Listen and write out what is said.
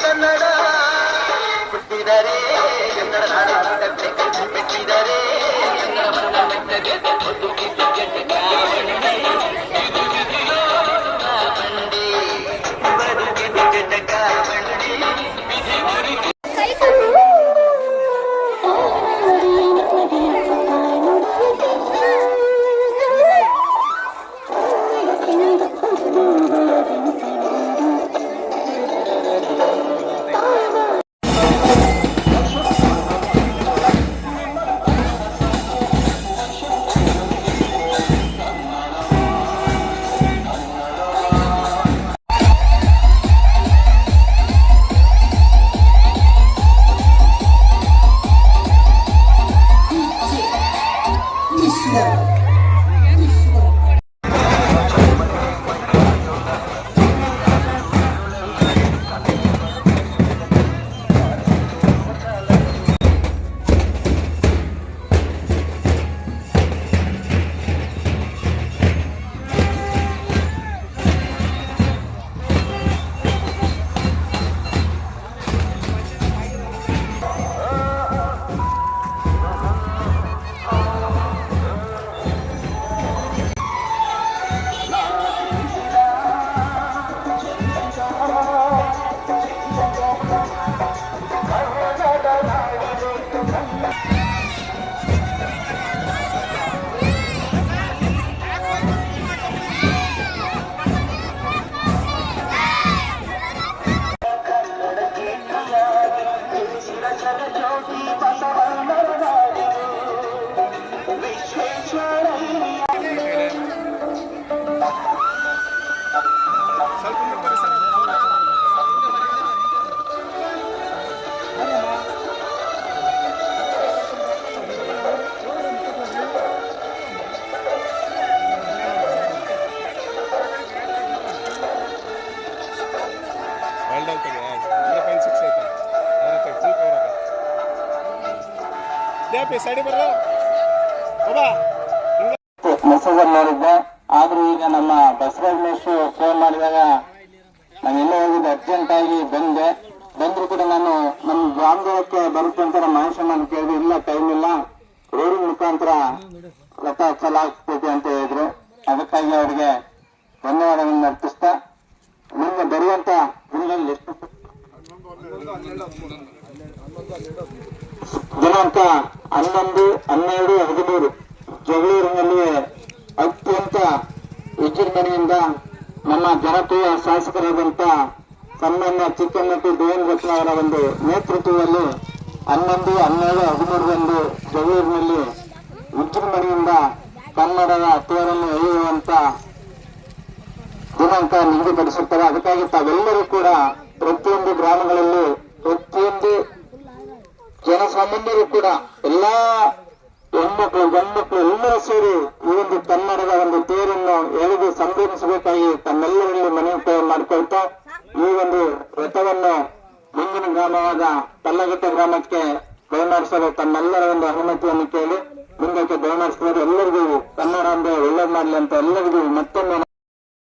ಕನ್ನಡ ಹುಟ್ಟಿದರೆ ಕನ್ನಡ ನಾಡು ಬಿಟ್ಟಿದರೆ ಮೆಸೇಜ್ ನೋಡಿದ್ದೆ. ಆದ್ರೂ ಈಗ ನಮ್ಮ ಬಸವರಾಜ್ ಫೋನ್ ಮಾಡಿದಾಗ ನಾವೆಲ್ಲ ಹೋಗಿದ್ದು ಅರ್ಜೆಂಟ್ ಆಗಿ ಬಂದ್ರು ಕೂಡ ನಾನು ನಮ್ಮ ಗ್ರಾಮಕ್ಕೆ ಬರುತ್ತೆ ಅಂತ ನಮ್ಮ ಮಹೇಶಮ್ಮನ ಕೇಳಿದ್ರೆ ಇಲ್ಲ ಟೈಮ್ ಇಲ್ಲ, ರೋಡಿನ ಮುಖಾಂತರ ರಥ ಚಲಾಗ್ತೈತೆ ಅಂತ ಹೇಳಿದ್ರು. ಅದಕ್ಕಾಗಿ ಅವರಿಗೆ ಧನ್ಯವಾದಗಳನ್ನು ಅರ್ಪಿಸ್ತಾ ಮುಂದೆ ಬರುವಂತ ದಿನಗಳಲ್ಲಿ ದಿನಾಂಕ 11, 12, 13 ಜಗಳೂರಿನಲ್ಲಿ ಅತ್ಯಂತ ವಿಜೃಂಭಣೆಯಿಂದ ನಮ್ಮ ಜನಪ್ರಿಯ ಶಾಸಕರಾದಂತ ಸನ್ಮಾನ್ಯ ಚಿಕ್ಕನಟಿ ದೇವೇಂದ್ರ ಅವರ ಒಂದು ನೇತೃತ್ವದಲ್ಲಿ 11, 12, 13ರಂದು ಜಗಳೂರಿನಲ್ಲಿ ವಿಜೃಂಭಣೆಯಿಂದ ಕನ್ನಡದ ತೇರನ್ನು ಎಳೆಯುವಂತ ದಿನಾಂಕ ನಿಗದಿಪಡಿಸುತ್ತಾರೆ. ಅದಕ್ಕಾಗಿ ತಾವೆಲ್ಲರೂ ಕೂಡ ಪ್ರತಿಯೊಂದು ಗ್ರಾಮಗಳಲ್ಲಿ ಪ್ರತಿಯೊಂದು ಜನಸಾಮಾನ್ಯರು ಕೂಡ ಎಲ್ಲಾ ಹೆಣ್ಮಕ್ಳು ಗಂಡ್ಮಕ್ಳು ಎಲ್ಲರೂ ಸೇರಿ ಈ ಒಂದು ಕನ್ನಡದ ಒಂದು ತೇರನ್ನು ಎಳೆದು ಸಂಭ್ರಮಿಸಬೇಕಾಗಿ ತಮ್ಮೆಲ್ಲರಲ್ಲಿ ಮನವಿ ಮಾಡಿಕೊಳ್ತಾ ಈ ಒಂದು ರಥವನ್ನು ಮುಂದಿನ ಗ್ರಾಮವಾದ ಕಲ್ಲಘಟ್ಟ ಗ್ರಾಮಕ್ಕೆ ದಯಮಾಡಿಸಲು ತಮ್ಮೆಲ್ಲರ ಒಂದು ಅನುಮತಿಯನ್ನು ಕೇಳಿ ಮುಂದಕ್ಕೆ ದಯಮಾಡಿಸಿದರೆ ಎಲ್ಲರಿಗೂ ಕನ್ನಡ ಅಂದ್ರೆ ಒಳ್ಳೇದು ಮಾಡಲಿ ಅಂತ ಎಲ್ಲರಿಗೂ ಮತ್ತೊಮ್ಮೆ